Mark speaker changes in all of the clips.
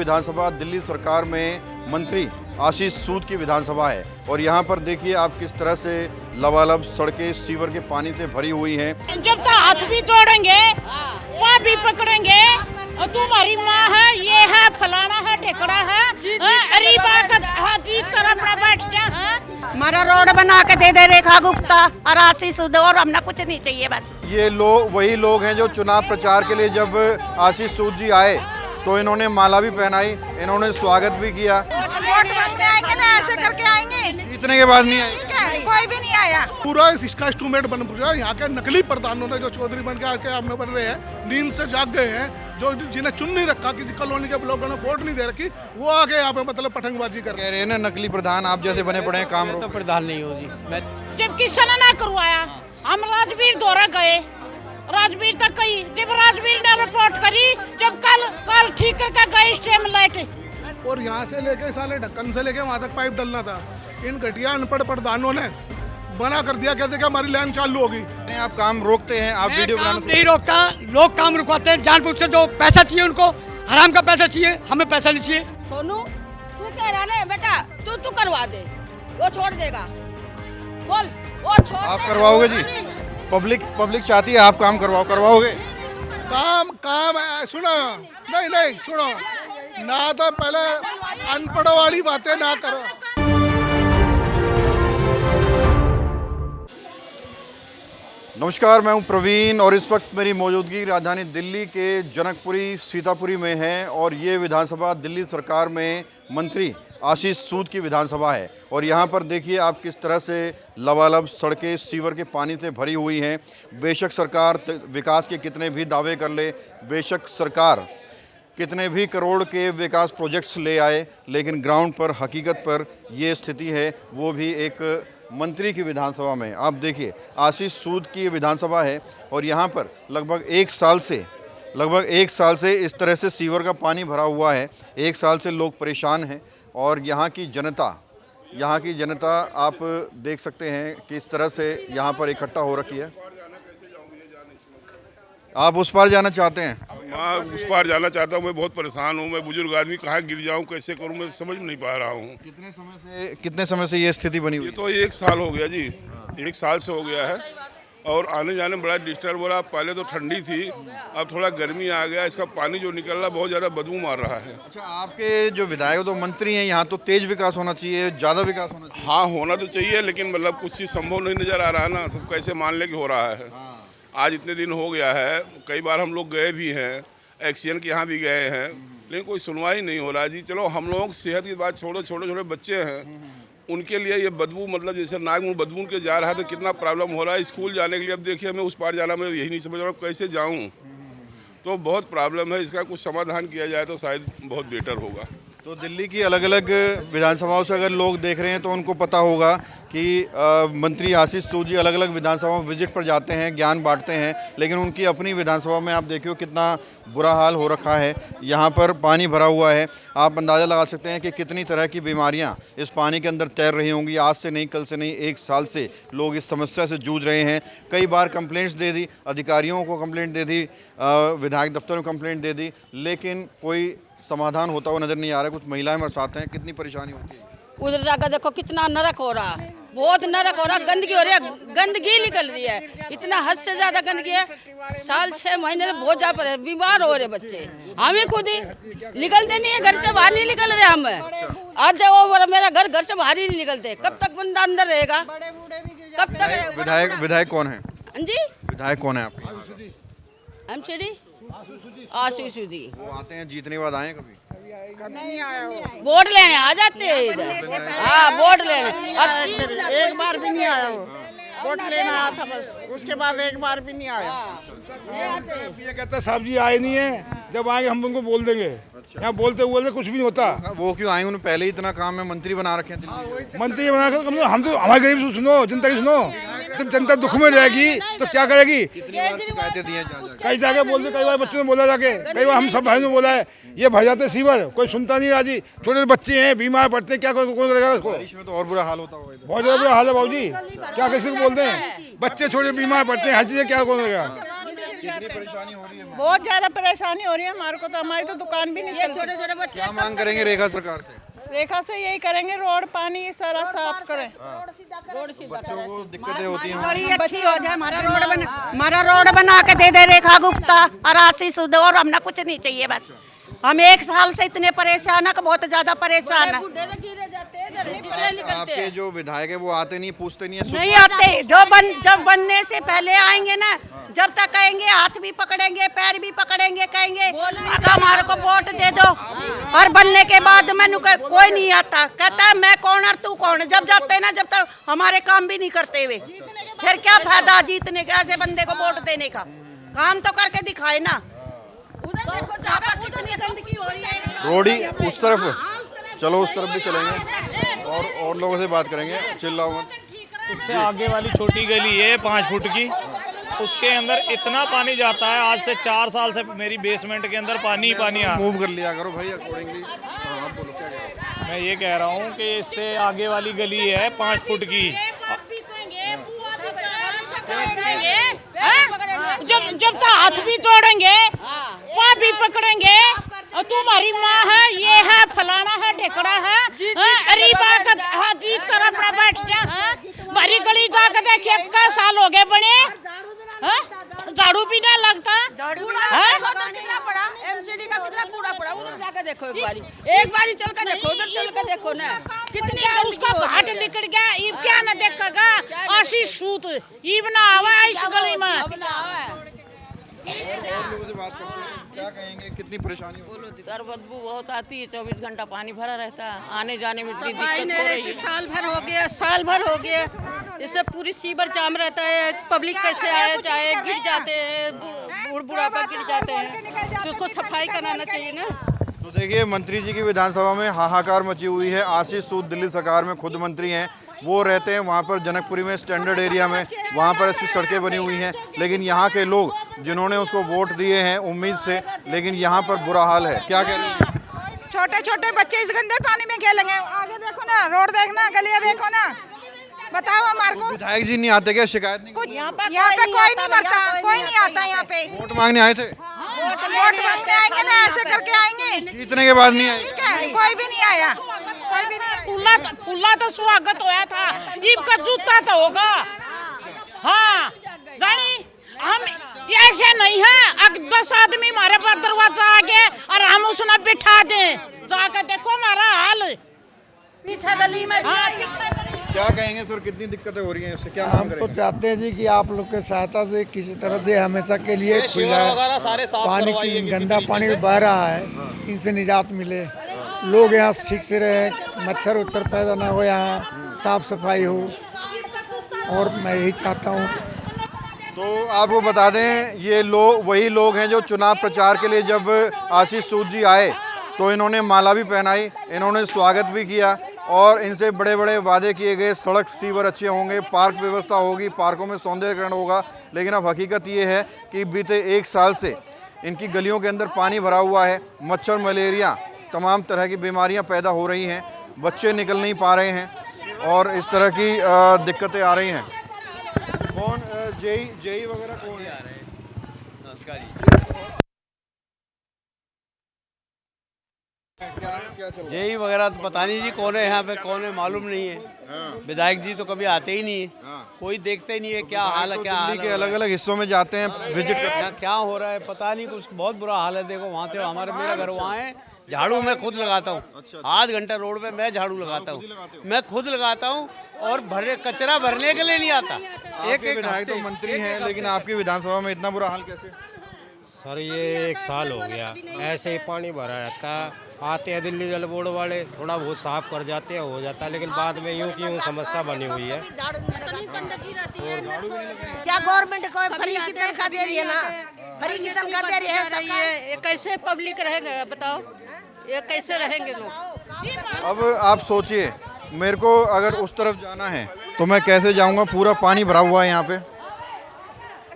Speaker 1: विधानसभा दिल्ली सरकार में मंत्री आशीष सूद की विधानसभा है और यहाँ पर देखिए आप किस तरह से लबालब सड़कें सीवर के पानी से भरी हुई हैं।
Speaker 2: जब तक हाथ भी तोड़ेंगे, पाँव भी पकड़ेंगे और तुम्हारी माँ है, ये है, फलाना है, ढेकड़ा है, अरीबा का जीत कर अपना बैठ जा है।
Speaker 3: हमारा रोड बना के दे रेखा गुप्ता और आशीष सूद, और हमने कुछ नहीं चाहिए बस।
Speaker 1: ये लोग वही लोग हैं जो चुनाव प्रचार के लिए जब आशीष सूद जी आए तो इन्होंने माला भी पहनाई, इन्होंने स्वागत भी किया।
Speaker 3: वोट मांगने आएंगे ना, ऐसे करके आएंगे,
Speaker 1: इतने के बाद नहीं आए,
Speaker 3: कोई भी नहीं आया।
Speaker 4: पूरा इसका इंस्ट्रूमेंट बन पूछा। यहाँ के नकली प्रधानों ने जो चौधरी बन के आज के आपने बन रहे हैं, नींद से जाग गए हैं, जो जिन्हें चुन नहीं रखा, किसी कॉलोनी के लोगों ने वोट नहीं दे रखी, वो आके यहाँ पे मतलब पतंगबाजी कर
Speaker 1: कह रहे हैं ना नकली प्रधान आप जैसे बने पड़े हैं। काम
Speaker 5: तो प्रधान नहीं हो जी।
Speaker 2: जब किसी ने ना करवाया, हम राजवीर दौरा गए, राजवीर तक गई, जब राजवीर ने रिपोर्ट करी, जब कल ठीक करके गए स्टेम लाइट।
Speaker 4: और यहाँ से लेके साले ढक्कन से लेके वहाँ तक पाइप डलना था, इन घटिया अनपढ़ प्रधानों ने मना कर दिया, कहते कि हमारी लाइन चालू होगी।
Speaker 1: आप काम रोकते हैं, आप वीडियो बनाना
Speaker 5: नहीं रोकता, लोग काम रुकवाते हैं जानबूझ से। जो पैसा चाहिए उनको, हराम का पैसा चाहिए, हमें पैसा नहीं चाहिए।
Speaker 3: सोनू तू कह रहा ना बेटा, तू करवा दे, वो छोड़ देगा, बोल वो छोड़।
Speaker 1: आप करवाओगे जी? पब्लिक चाहती है आप काम करवाओगे?
Speaker 4: काम सुनो, नहीं सुनो ना, तो पहले अनपढ़ वाली बातें ना करो।
Speaker 1: नमस्कार, मैं हूं प्रवीण और इस वक्त मेरी मौजूदगी राजधानी दिल्ली के जनकपुरी सीतापुरी में है और ये विधानसभा दिल्ली सरकार में मंत्री आशीष सूद की विधानसभा है और यहाँ पर देखिए आप किस तरह से लबालब सड़कें सीवर के पानी से भरी हुई हैं। बेशक सरकार विकास के कितने भी दावे कर ले, बेशक सरकार कितने भी करोड़ के विकास प्रोजेक्ट्स ले आए, लेकिन ग्राउंड पर हकीकत पर ये स्थिति है, वो भी एक मंत्री की विधानसभा में। आप देखिए आशीष सूद की विधानसभा है और यहाँ पर लगभग एक साल से इस तरह से सीवर का पानी भरा हुआ है। एक साल से लोग परेशान हैं और यहाँ की जनता आप देख सकते हैं कि इस तरह से यहाँ पर इकट्ठा हो रखी है। आप उस पार जाना चाहते हैं?
Speaker 6: मैं उस पार जाना चाहता हूँ, मैं बहुत परेशान हूँ। मैं बुजुर्ग आदमी, कहाँ गिर जाऊँ, कैसे करूँ, मैं समझ नहीं पा रहा हूँ।
Speaker 1: कितने समय से ये स्थिति बनी हुई?
Speaker 6: ये तो 1 साल हो गया जी, 1 साल से हो गया है और आने जाने में बड़ा डिस्टर्ब हो रहा। पहले तो ठंडी थी, अब थोड़ा गर्मी आ गया, इसका पानी जो निकल रहा बहुत ज़्यादा बदबू मार रहा है।
Speaker 1: अच्छा, आपके जो विधायक तो मंत्री हैं, यहाँ तो तेज विकास होना चाहिए, ज़्यादा विकास होना चाहिए।
Speaker 6: हाँ, होना तो चाहिए, लेकिन मतलब कुछ चीज़ संभव नहीं नज़र आ रहा है ना, तो कैसे मान ले कि हो रहा है। आज इतने दिन हो गया है, कई बार हम लोग गए भी हैं, एक्सीडेंट के यहाँ भी गए हैं, लेकिन कोई सुनवाई नहीं हो रहा है जी। चलो हम लोग सेहत की बात छोड़ो, छोटे बच्चे हैं, उनके लिए ये बदबू, मतलब जैसे नाक मुँह बदबू के जा रहा है तो कितना प्रॉब्लम हो रहा है। स्कूल जाने के लिए अब देखिए हमें उस पार जाना, मैं यही नहीं समझ रहा हूँ कैसे जाऊँ, तो बहुत प्रॉब्लम है। इसका कुछ समाधान किया जाए तो शायद बहुत बेटर होगा।
Speaker 1: तो दिल्ली की अलग अलग विधानसभाओं से अगर लोग देख रहे हैं तो उनको पता होगा कि मंत्री आशीष सूद जी अलग अलग विधानसभाओं में विजिट पर जाते हैं, ज्ञान बांटते हैं, लेकिन उनकी अपनी विधानसभा में आप देखिए कितना बुरा हाल हो रखा है। यहाँ पर पानी भरा हुआ है, आप अंदाज़ा लगा सकते हैं कि कितनी तरह की बीमारियाँ इस पानी के अंदर तैर रही होंगी। आज से नहीं, कल से नहीं, 1 साल से लोग इस समस्या से जूझ रहे हैं। कई बार कंप्लेंट्स दे दी, अधिकारियों को कंप्लेंट दे दी, विधायक दफ्तर में कंप्लेंट दे दी, लेकिन कोई समाधान होता हुआ नजर नहीं आ रहा। कुछ महिलाएं मेरे साथ हैं, कितनी परेशानी होती है?
Speaker 3: उधर जाकर देखो कितना नरक हो रहा है, बहुत नरक हो रहा, गंदगी हो रही है, गंदगी निकल रही है, इतना हद से ज्यादा गंदगी है। साल 6 महीने से बहुत ज्यादा बीमार हो रहे बच्चे, हमें खुद ही निकलते नहीं है, घर से बाहर नहीं निकल रहे हम। आज जाओ मेरा घर से बाहर ही नहीं निकलते। कब तक बंदा अंदर रहेगा, कब तक?
Speaker 1: विधायक कौन है
Speaker 3: जी?
Speaker 1: विधायक कौन है आपके?
Speaker 3: एमसीडी आशीष जी।
Speaker 1: वो आते हैं, जीतने के बाद आए कभी?
Speaker 3: वोट लेने आ जाते हैं इधर। हाँ, वोट लेने
Speaker 7: एक बार भी नहीं आया वो, वोट लेना आया था बस, उसके बाद एक बार भी नहीं आया।
Speaker 4: ये कहता साहब जी आए नहीं है, जब आएंगे हम उनको बोल देंगे। यहाँ बोलते कुछ भी नहीं होता।
Speaker 1: वो क्यों आए? उन्होंने पहले ही इतना काम है, मंत्री बना रखे हैं।
Speaker 4: मंत्री बना कर हम तो हमारे गरीब सुनो, जनता की सुनो। जब जनता दुख में रहेगी तो क्या करेगी?
Speaker 1: शिकायतें दी हैं
Speaker 4: कई जगह बोलते, कई बार बच्चों ने बोला जाके, कई बार हम सब भाई ने बोला है, ये भर जाते सीवर, कोई सुनता नहीं राजी। छोटे बच्चे हैं, बीमार पड़ते हैं, क्या कौन करेगा उसको?
Speaker 1: बारिश में तो और बुरा हाल होता होगा।
Speaker 4: बहुत ज़्यादा बुरा हाल है बाबू जी, क्या किसी को बोलते हैं, बच्चे छोटे बीमार पड़ते हैं, हर चीज़ क्या कौन करेगा?
Speaker 1: कितनी परेशानी हो रही है?
Speaker 7: बहुत ज्यादा परेशानी हो रही है हमारे को, तो हमारी तो दुकान भी नहीं चलती।
Speaker 3: छोटे छोटे बच्चे
Speaker 1: क्या मांग करेंगे रेखा सरकार से?
Speaker 7: रेखा से यही करेंगे, रोड पानी ये सारा साफ करें।
Speaker 1: बच्चों को दिक्कतें होती हैं।
Speaker 8: बड़ी अच्छी हो जाए, हमारा रोड बना के दे रेखा गुप्ता और आशीष सुध, और हमने कुछ नहीं चाहिए बस। हम 1 साल से इतने परेशान है कि बहुत ज्यादा परेशान है।
Speaker 1: आपके जो विधायक है वो आते नहीं, पूछते नहीं है?
Speaker 8: नहीं आते, जब बनने से पहले आएंगे ना, जब तक कहेंगे हाथ भी पकड़ेंगे पैर भी पकड़ेंगे, कहेंगे अगर हमारे को वोट दे दो, और बनने के बाद मैंने कोई नहीं आता, कहता है मैं कौन और तू कौन। जब जाते ना, जब तक हमारे काम भी नहीं करते हुए, फिर क्या फायदा जीतने का, ऐसे बंदे को वोट देने का। काम तो करके दिखाए ना। कितनी गंदगी हो रही है।
Speaker 1: रोडी उस तरफ, चलो उस तरफ भी चलेंगे और लोगों से बात करेंगे, चिल्लाओ मत।
Speaker 9: उससे आगे वाली छोटी गली है 5 फुट की, उसके अंदर इतना पानी जाता है। आज से 4 साल से मेरी बेसमेंट के अंदर पानी ही पानी आ।
Speaker 1: मूव कर लिया करो भाई अकॉर्डिंगली। हाँ, बोलो क्या कह रहे हो?
Speaker 9: मैं ये कह रहा हूँ कि इससे आगे वाली गली है 5 फुट की।
Speaker 2: जब तक हाथ भी तोड़ेंगे, पाँव भी पकड़ेंगे, और तुम्हारी माँ है, ये है, फलाना है, ढेकड़ा है, अरीबा का जीत कर अपना बैठ जा। हमारी गली जाकर देखिए, क्या साल हो गए बने, झाड़ू भी ना लगता।
Speaker 3: कितना पड़ा, एमसीडी का कितना कूड़ा पड़ा, उधर जाकर देखो एक बारी चल कर देखो, उधर चल कर देखो ना, कितनी
Speaker 2: उसका भाट निकल गया। ये क्या न देखेगा आशीष सूद, ये बना हुआ इस गली में।
Speaker 1: लोगों से बात करते हैं, क्या कहेंगे, कितनी परेशानी हो रही है?
Speaker 8: सर बदबू बहुत आती है, 24 घंटा पानी भरा रहता है, आने जाने में इतनी
Speaker 3: सफाई
Speaker 8: दिक्कत
Speaker 3: नहीं
Speaker 8: हो रही
Speaker 3: रहती,
Speaker 8: है।
Speaker 3: साल भर हो गया, इससे पूरी सीवर जाम रहता है। पब्लिक कैसे आए चाहे गिर जाते हैं, बुढ़ापा गिर जाते हैं, तो उसको सफाई कराना चाहिए ना।
Speaker 1: तो देखिए, मंत्री जी की विधानसभा में हाहाकार मची हुई है। आशीष सूद दिल्ली सरकार में खुद मंत्री हैं, वो रहते हैं वहाँ पर जनकपुरी में स्टैंडर्ड एरिया में, वहाँ पर अच्छी सड़कें बनी हुई हैं, लेकिन यहाँ के लोग जिन्होंने उसको वोट दिए हैं उम्मीद से, लेकिन यहाँ पर बुरा हाल है। क्या कह रही हैं?
Speaker 7: छोटे छोटे बच्चे इस गंदे पानी में खेलेंगे। आगे देखो ना, रोड देखना, गलियां देखो ना, बताओ हमारे को।
Speaker 1: विधायक जी नहीं आते क्या? शिकायत नहीं?
Speaker 7: कुछ यहाँ पे कोई नहीं मरता, कोई नहीं आता यहाँ पे।
Speaker 1: वोट मांगने आए थे?
Speaker 7: वोट मांगने आएंगे ना, ऐसे करके आएंगे।
Speaker 1: जीतने के बाद नहीं आए?
Speaker 7: कोई भी नहीं आया, कोई भी नहीं।
Speaker 2: फूला तो स्वागत होया था, इनका जूता तो होगा। हाँ जानी, हम ऐसे नहीं है 10 आदमी हमारे पास दरवाजा आगे और हम उसने बिठा दें, जाकर देखो हमारा हाल
Speaker 8: पीछे गली में
Speaker 1: क्या कहेंगे सर, कितनी दिक्कतें हो रही हैं, उससे क्या मांग
Speaker 10: हम तो
Speaker 1: करेंगे?
Speaker 10: चाहते हैं जी कि आप लोग के सहायता से किसी तरह से हमेशा के लिए खुला पानी की गंदा पानी बह रहा है, इनसे निजात मिले, लोग यहाँ ठीक से रहे, मच्छर उच्छर पैदा ना हो, यहाँ साफ सफाई हो, और मैं यही चाहता हूँ।
Speaker 1: तो आपको बता दें, ये लोग वही लोग हैं जो चुनाव प्रचार के लिए जब आशीष सूद जी आए तो इन्होंने माला भी पहनाई, इन्होंने स्वागत भी किया, और इनसे बड़े बड़े वादे किए गए, सड़क सीवर अच्छे होंगे, पार्क व्यवस्था होगी, पार्कों में सौंदर्यकरण होगा। लेकिन अब हकीकत ये है कि बीते 1 साल से इनकी गलियों के अंदर पानी भरा हुआ है, मच्छर, मलेरिया, तमाम तरह की बीमारियां पैदा हो रही हैं, बच्चे निकल नहीं पा रहे हैं और इस तरह की दिक्कतें आ रही हैं। कौन जेई वगैरह कौन है? क्या चल रहा है?
Speaker 11: जेई वगैरह तो पता नहीं जी कौन है, यहाँ पे कौन है मालूम नहीं है। विधायक जी तो कभी आते ही नहीं है, कोई देखते ही नहीं है क्या हाल है, क्या हाल
Speaker 1: दिल्ली के
Speaker 11: है,
Speaker 1: अलग अलग हिस्सों में जाते हैं, विजिट करते हैं।
Speaker 11: क्या हो रहा है पता नहीं, कुछ बहुत बुरा हाल है। देखो वहाँ से हमारे मेरा घर वहाँ है, झाड़ू मैं खुद लगाता हूँ, आध घंटा रोड पे मैं झाड़ू लगाता हूँ, मैं खुद लगाता हूँ, और कचरा भरने के लिए नहीं आता।
Speaker 1: आपके विधायक तो मंत्री हैं, लेकिन आपकी विधानसभा में इतना बुरा हाल कैसे?
Speaker 12: सर ये 1 साल हो गया ऐसे ही पानी भरा रहता है। आते हैं दिल्ली जल बोर्ड वाले, थोड़ा बहुत साफ कर जाते हैं, हो जाता है, लेकिन बाद में यूं की यूं समस्या बनी हुई है।
Speaker 8: क्या गवर्नमेंट को फ्री की तनख्वाह दे रही है ना, फ्री की तनख्वाह दे रही है सरकार।
Speaker 3: ये कैसे पब्लिक रहेगा बताओ, ये कैसे रहेंगे लोग।
Speaker 1: अब आप सोचिए, मेरे को अगर उस तरफ जाना है तो मैं कैसे जाऊंगा? पूरा पानी भरा हुआ है यहाँ पे,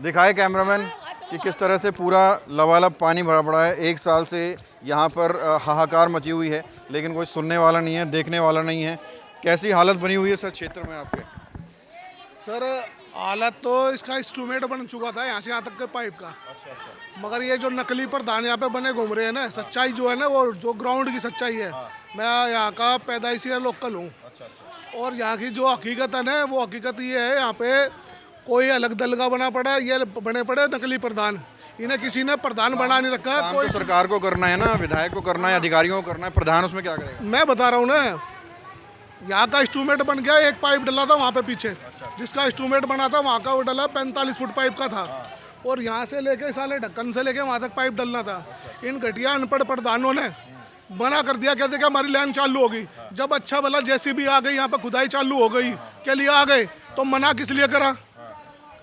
Speaker 1: दिखाए कैमरामैन कि किस तरह से पूरा लबालब पानी भरा पड़ा है। 1 साल से यहाँ पर हाहाकार मची हुई है, लेकिन कोई सुनने वाला नहीं है, देखने वाला नहीं है। कैसी हालत बनी हुई है सर क्षेत्र में आपके?
Speaker 10: सर
Speaker 4: हालत तो इसका इंस्ट्रूमेंट बन चुका था यहाँ से यहाँ तक के पाइप का। मगर ये जो नकली प्रधान यहाँ पे बने घूम रहे हैं ना, सच्चाई जो है ना वो जो ग्राउंड की सच्चाई है। मैं यहाँ का पैदाइशी लोकल हूँ और यहाँ की जो हकीकत है ना वो हकीकत ये है, यहाँ पे कोई अलग दल का बना पड़ा है, ये बने पड़े नकली प्रधान। इन्हें किसी ने प्रधान बना नहीं रखा है।
Speaker 1: कोई सरकार को करना है ना, विधायक को करना है, अधिकारियों को करना है, प्रधान उसमें क्या करेगा?
Speaker 4: मैं बता रहा हूँ ना, यहाँ का इंस्ट्रूमेंट बन गया, एक पाइप डला था वहाँ पे पीछे, जिसका इंस्ट्रूमेंट बना था वहाँ का वो डला 45 फुट पाइप का था और यहाँ से लेके साले ढक्कन से लेके वहाँ तक पाइप डलना था। इन घटिया अनपढ़ प्रधानों ने मना कर दिया, कहते कि हमारी लाइन चालू होगी। जब अच्छा भला जेसीबी आ गई, यहाँ पे खुदाई चालू हो गई, के लिए आ गए, तो मना किस लिए करा?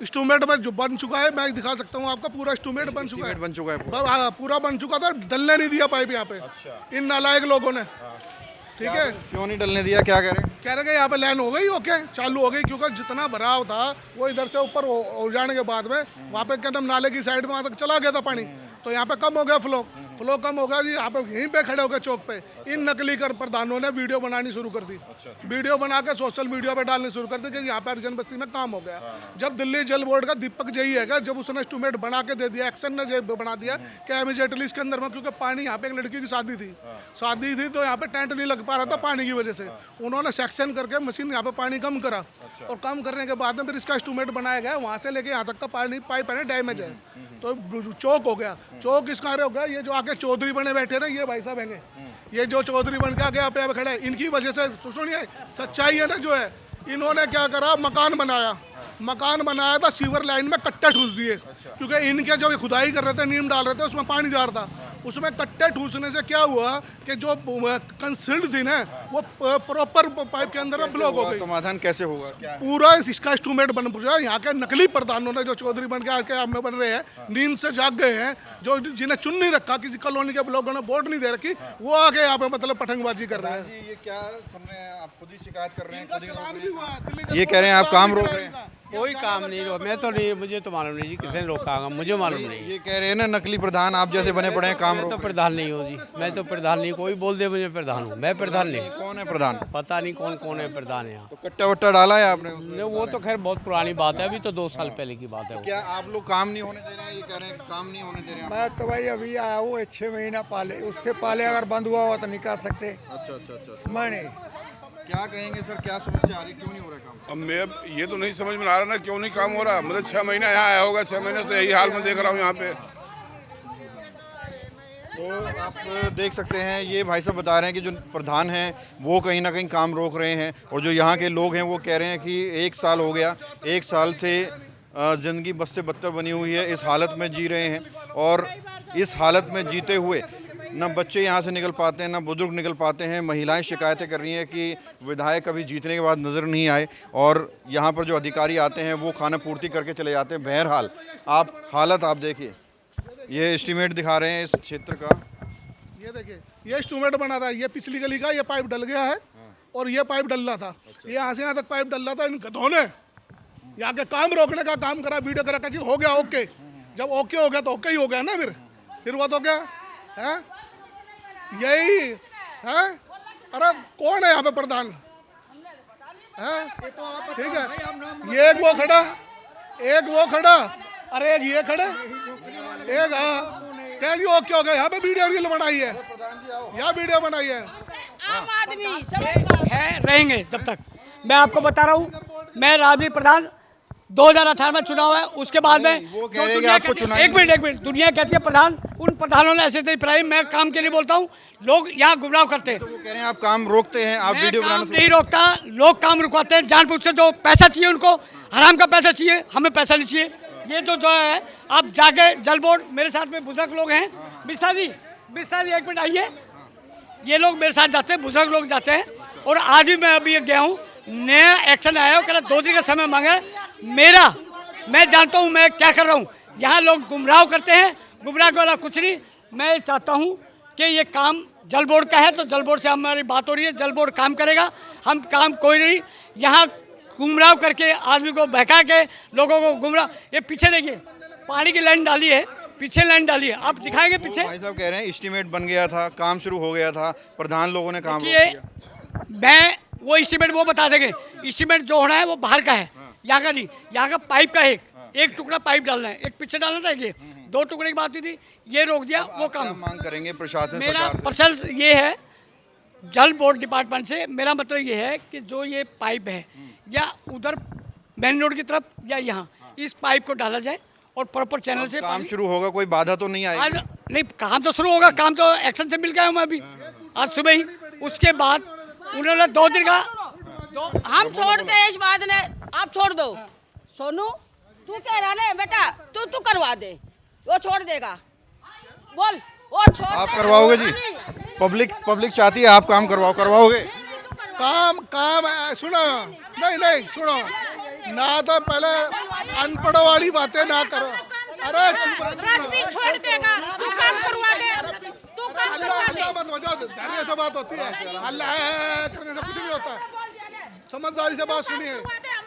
Speaker 4: इंस्ट्रूमेंट में जो बन चुका है, मैं दिखा सकता हूँ आपका, पूरा इंस्ट्रूमेंट बन चुका है, पूरा बन चुका था, डलने नहीं दिया पाइप यहाँ पे इन नालायक लोगों ने। ठीक है,
Speaker 1: क्यों नहीं डलने दिया? क्या कह रहे
Speaker 4: हैं यहाँ पे लाइन हो गई, ओके चालू हो गई, क्योंकि जितना भराव था वो इधर से ऊपर हो जाने के बाद में वहाँ पे क्या नाम नाले की साइड में वहाँ तक चला गया था पानी, तो यहाँ पे कम हो गया फ्लो कम हो गया जी। यहाँ पे यहीं पे खड़े हो गए चौक पे, इन नकली कर प्रधानों ने वीडियो बनानी शुरू कर दी। वीडियो बना के सोशल मीडिया पे डालनी शुरू कर दी कि यहाँ पे हरिजन बस्ती में काम हो गया। जब दिल्ली जल बोर्ड का दीपक जई है, जब उसने इंस्ट्रूमेंट बना के दे दिया, एक्शन ने बना दिया कि इमीडिएटली इसके अंदर में, क्योंकि पानी यहाँ पे एक लड़की की शादी थी तो यहाँ पे टेंट नहीं लग पा रहा था पानी की वजह से, उन्होंने सेक्शन करके मशीन यहाँ पे पानी कम करा और कम करने के बाद में फिर इसका इंस्ट्रूमेंट बनाया गया। वहाँ से लेके यहाँ तक का पानी पाइप है डैमेज है, तो चौक हो गया। चौक इस कार्य हो गया, ये जो आगे चौधरी बने बैठे ना, ये भाई साहब हैं, ये जो चौधरी बन के आगे यहाँ पे खड़े हैं, इनकी वजह से सुनिए सच्चाई है ना जो है, इन्होंने क्या करा, मकान बनाया था, सीवर लाइन में कट्टे ठूस दिए, क्योंकि इनके जब खुदाई कर रहे थे, नीम डाल रहे थे, उसमें पानी जा रहा था, उसमें कट्टे ठूसने से क्या हुआ कि जो कंसील्ड थी ना वो प्रॉपर पाइप के अंदर ब्लॉक हो गई।
Speaker 1: समाधान कैसे होगा?
Speaker 4: पूरा इसका इंस्ट्रूमेंट बन पूछा, यहाँ के नकली प्रधानों ने जो चौधरी बन के आज के आप में बन रहे हैं, नींद से जाग गए हैं, जो जिन्हें चुन नहीं रखा, किसी कॉलोनी के ब्लॉकों ने वोट नहीं दे रखी, वो आके यहाँ पे मतलब पतंगबाजी कर रहे हैं।
Speaker 1: ये क्या सुन रहे हैं आप? खुद ही शिकायत कर रहे हैं, ये कह रहे हैं आप काम रोक रहे हैं।
Speaker 11: कोई काम नहीं रोका, मैं तो नहीं, मुझे तो मालूम नहीं जी किसने रोका, मुझे मालूम नहीं।
Speaker 1: ये कह रहे हैं ना नकली प्रधान आप जैसे बने पड़े हैं, काम
Speaker 11: मैं तो प्रधान नहीं हूँ जी, मैं तो प्रधान नहीं, कोई बोल दे मुझे प्रधान हूँ, मैं प्रधान नहीं।
Speaker 1: कौन है प्रधान?
Speaker 11: पता नहीं कौन है प्रधान यहाँ।
Speaker 1: तो कट्टा वट्टा डाला है आपने?
Speaker 11: वो तो खैर बहुत पुरानी बात है, अभी तो 2 साल पहले की बात है।
Speaker 1: क्या आप लोग काम नहीं होने दे रहे हैं? ये कह रहे हैं काम नहीं होने दे रहे हैं।
Speaker 10: मैं तो भाई अभी आया हूँ 6 महीना पहले, उससे पहले अगर बंद हुआ तो निकाल सकते।
Speaker 1: अच्छा
Speaker 10: मैंने
Speaker 1: क्या कहेंगे सर, क्या समस्या आ रही, क्यों नहीं हो रहा काम?
Speaker 6: अब मैं ये तो नहीं समझ में आ रहा ना क्यों नहीं काम हो रहा। मतलब 6 महीना यहाँ आया होगा, 6 महीने से तो यही हाल में देख रहा हूँ यहाँ पे।
Speaker 1: तो आप देख सकते हैं, ये भाई साहब बता रहे हैं कि जो प्रधान हैं वो कहीं ना कहीं काम रोक रहे हैं, और जो यहाँ के लोग हैं वो कह रहे हैं कि 1 साल हो गया, 1 साल से ज़िंदगी बद से बदतर बनी हुई है, इस हालत में जी रहे हैं। और इस हालत में जीते हुए ना बच्चे यहाँ से निकल पाते हैं, ना बुजुर्ग निकल पाते हैं। महिलाएं शिकायतें कर रही हैं कि विधायक कभी जीतने के बाद नज़र नहीं आए, और यहाँ पर जो अधिकारी आते हैं वो खाना पूर्ति करके चले जाते हैं। बहरहाल आप हालत आप देखिए, ये एस्टीमेट दिखा रहे हैं इस क्षेत्र का।
Speaker 4: ये देखिए, ये इंस्ट्रूमेंट बना था, ये पिछली गली का, ये पाइप डल गया है और ये पाइप डलना था। ये यहाँ से यहाँ तक पाइप डलना था। इन गधों ने यहाँ के काम रोकने का काम करा, वीडियो करा जी हो गया ओके। जब ओके हो गया तो ओके ही हो गया ना, फिर वो तो क्या है, यही है। अरे कौन है यहाँ पे प्रधान है? ठीक है, ये एक वो खड़ा, अरे एक ये खड़े, एक कह रही ओके हो गया। यहाँ पे वीडियो रील बनाई है, यहाँ वीडियो बनाई है।
Speaker 3: आम आदमी
Speaker 5: है रहेंगे जब तक। मैं आपको बता रहा हूँ, मैं राजनीति प्रधान 2018 में चुनाव है, उसके बाद में
Speaker 1: वो कह रहे हैं आपको चुनाव।
Speaker 5: एक मिनट, दुनिया कहती है प्रधान, उन प्रधानों ने ऐसे प्राइम, मैं काम के लिए बोलता हूँ, लोग यहाँ गुमराह करते हैं।
Speaker 1: तो वो कह रहे हैं आप काम रोकते हैं, आप वीडियो बनाना
Speaker 5: नहीं रोकता, लोग काम रुकवाते हैं जानबूझ से। जो पैसा चाहिए उनको, हराम का पैसा चाहिए, हमें पैसा नहीं चाहिए। ये जो है, आप जाके जल बोर्ड, मेरे साथ में बुजुर्ग लोग हैं, बिस्सा जी 1 मिनट आइए। ये लोग मेरे साथ जाते हैं, बुजुर्ग लोग जाते हैं, और आज भी मैं अभी गया हूँ, नया एक्शन आया हो, कह 2 दिन का समय मांगा मेरा। मैं जानता हूँ मैं क्या कर रहा हूँ। यहाँ लोग गुमराह करते हैं, गुमराह वाला कुछ नहीं। मैं चाहता हूँ कि ये काम जल बोर्ड का है, तो जल बोर्ड से हमारी बात हो रही है, जल बोर्ड काम करेगा, हम काम कोई नहीं। यहाँ गुमराह करके आदमी को बहका के लोगों को गुमराह, ये पीछे देखिए पानी की लाइन डाली है, पीछे लाइन डाली है, आप दिखाएंगे पीछे।
Speaker 1: भाई साहब कह रहे हैं एस्टीमेट बन गया था, काम शुरू हो गया था, प्रधान लोगों ने काम रोक
Speaker 5: देखिए,
Speaker 1: दिया।
Speaker 5: मैं वो एस्टीमेट वो बता देंगे, एस्टीमेट जो होना है वो बाहर का है, यहाँ का नहीं, यहाँ का पाइप का एक टुकड़ा पाइप डालना है, एक पीछे डालना था, ये 2 टुकड़े की बात हुई थी, ये रोक दिया। वो
Speaker 1: क्या
Speaker 5: काम
Speaker 1: मांग करेंगे प्रशासन
Speaker 5: मेरा
Speaker 1: सरकार से?
Speaker 5: प्रश्न ये है जल बोर्ड डिपार्टमेंट से, मेरा मतलब ये है कि जो ये पाइप है या उधर मेन रोड की तरफ या यहाँ इस पाइप को डाला जाए और प्रॉपर चैनल से
Speaker 1: काम शुरू होगा, कोई बाधा तो नहीं आएगी?
Speaker 5: आज नहीं, काम तो शुरू होगा, काम तो एक्शन से मिल गया हूँ मैं अभी आज सुबह ही। उसके बाद उन्होंने 2 दिन का
Speaker 3: हम छोड़ते हैं इस बात ने, आप छोड़ दो। सोनू तू कह रहा ना बेटा, तू करवा दे, वो छोड़ देगा, बोल वो छोड़
Speaker 1: आप
Speaker 3: दे।
Speaker 1: करवाओगे जी? पब्लिक चाहती है आप काम करवाओगे?
Speaker 4: काम सुनो, नहीं सुनो ना, तो पहले अनपढ़ों वाली बातें ना करो। अरे
Speaker 2: राजवीर छोड़ देगा, तू काम करवा दे, तू काम करवा दे।
Speaker 4: अल्लाह मत बजाओ, धैर्य से बात होती है, अल्लाह करने से कुछ नहीं होता है, समझदारी से बात सुनिए।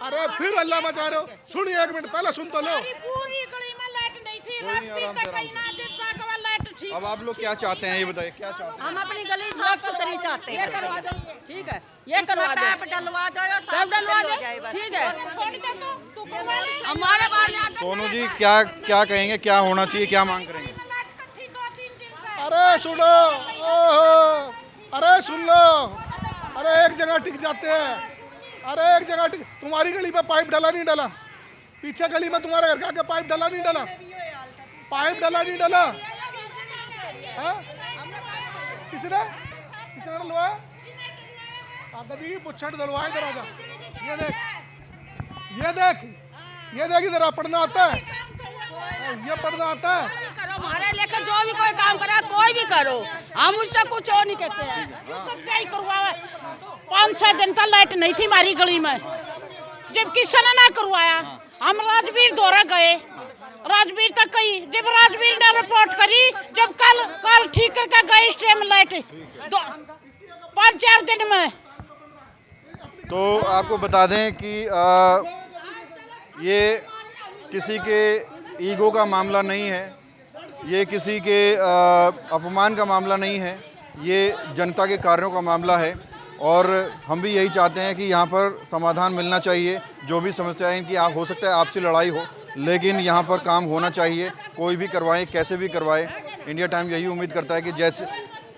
Speaker 4: अरे फिर अल्लाह मचा रहे हो, सुनिए 1 मिनट पहले सुन तो लो।
Speaker 2: पूरी गली में लाइट नहीं थी, राजवीर तक कहीं ना जितना का लाइट थी।
Speaker 1: अब आप लोग क्या चाहते हैं ये बताइए, क्या चाहते हैं?
Speaker 8: हम अपनी गली साफ सुथरी चाहते हैं,
Speaker 3: ठीक है, ये करवा दो,
Speaker 8: पैप डलवा दो,
Speaker 3: सब डलवा दे, ठीक है,
Speaker 2: छोड़ दे तू करवा ले।
Speaker 3: हमारे बाहर
Speaker 1: सोनू जी क्या कहेंगे, क्या होना चाहिए, क्या मांग करेंगे?
Speaker 4: अरे सुनो, ओहो, अरे सुन लो, अरे एक जगह टिक जाते हैं, अरे एक जगह टिक। तुम्हारी गली में पाइप डाला नहीं डाला? पीछे गली में तुम्हारे घर के आगे पाइप डाला नहीं डाला? पाइप डाला नहीं डाला? हाँ? किसने डलवाया? आगे पुच्छट डलवाया, इधर आजा, ये देख इधर पढ़ना आता है, ये पढ़ना आता है।
Speaker 3: करो, हमारे लेकर जो भी कोई काम करा, कोई भी करो, हम उससे कुछ और नहीं कहते हैं।
Speaker 2: सब क्या ही करवाया, 5-6 दिन तक लाइट नहीं थी हमारी गली में, जब किसी ने ना करवाया। हम राजवीर दौरा गए, राजवीर तक गई, जब राजवीर ने रिपोर्ट करी, जब कल ठीक करके गए इस टाइम लाइट 5-4 दिन में।
Speaker 1: तो आपको बता दें कि ये किसी के ईगो का मामला नहीं है, ये किसी के अपमान का मामला नहीं है, ये जनता के कार्यों का मामला है। और हम भी यही चाहते हैं कि यहाँ पर समाधान मिलना चाहिए। जो भी समस्याएं इनकी आप हो सकता है आपसी लड़ाई हो, लेकिन यहाँ पर काम होना चाहिए, कोई भी करवाए, कैसे भी करवाए। इंडिया टाइम यही उम्मीद करता है कि जैसे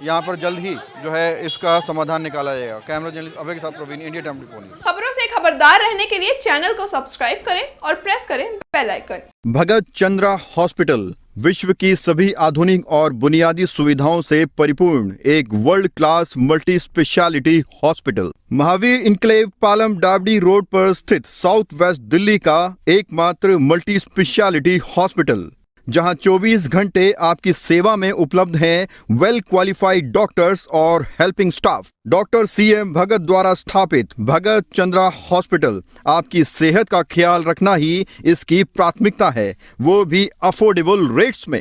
Speaker 1: यहाँ पर जल्द ही जो है इसका समाधान निकाला जाएगा। कैमरा जर्नलिस्ट अभय के साथ प्रवीण, इंडिया टाइम 24।
Speaker 13: खबरों से खबरदार रहने के लिए चैनल को सब्सक्राइब करें और प्रेस करें बेल आइकन।
Speaker 1: भगत चंद्रा हॉस्पिटल विश्व की सभी आधुनिक और बुनियादी सुविधाओं से परिपूर्ण एक world class multi speciality hospital, Mahavir enclave Palam Dabri road पर स्थित साउथ वेस्ट दिल्ली का एकमात्र मल्टी स्पेशलिटी हॉस्पिटल, जहां 24 घंटे आपकी सेवा में उपलब्ध हैं वेल क्वालिफाइड डॉक्टर्स और हेल्पिंग स्टाफ। डॉक्टर CM भगत द्वारा स्थापित भगत चंद्रा हॉस्पिटल आपकी सेहत का ख्याल रखना ही इसकी प्राथमिकता है, वो भी अफोर्डेबल रेट्स में।